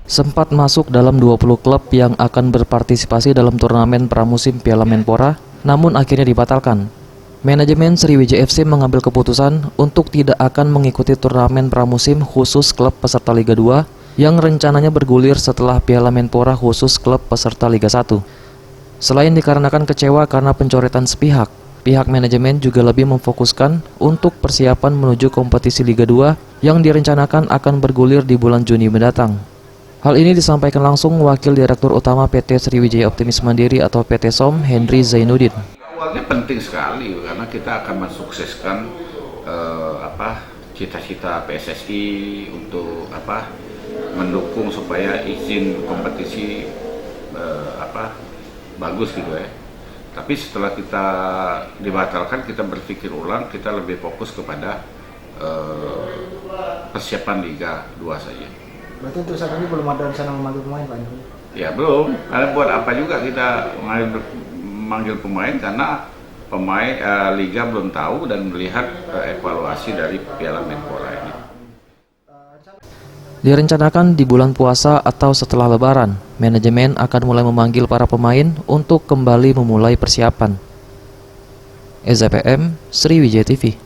sempat masuk dalam 20 klub yang akan berpartisipasi dalam turnamen pramusim Piala Menpora, namun akhirnya dibatalkan. Manajemen Sriwijaya FC mengambil keputusan untuk tidak akan mengikuti turnamen pramusim khusus klub peserta Liga 2 yang rencananya bergulir setelah Piala Menpora khusus klub peserta Liga 1. Selain dikarenakan kecewa karena pencoretan sepihak, pihak manajemen juga lebih memfokuskan untuk persiapan menuju kompetisi Liga 2 yang direncanakan akan bergulir di bulan Juni mendatang. Hal ini disampaikan langsung Wakil Direktur Utama PT Sriwijaya Optimis Mandiri atau PT SOM, Henry Zainuddin. Awalnya penting sekali karena kita akan mensukseskan cita-cita PSSI untuk mendukung supaya izin kompetisi bagus gitu ya. Tapi setelah kita dibatalkan, kita berpikir ulang, kita lebih fokus kepada persiapan Liga 2 saja. Berarti untuk saat ini belum ada rencana memanggil pemain, Pak? Ya belum, karena buat apa juga kita memanggil pemain karena Liga belum tahu dan melihat evaluasi dari Piala Menpora ini. Direncanakan di bulan puasa atau setelah Lebaran, manajemen akan mulai memanggil para pemain untuk kembali memulai persiapan. EZPM, Sriwijaya TV.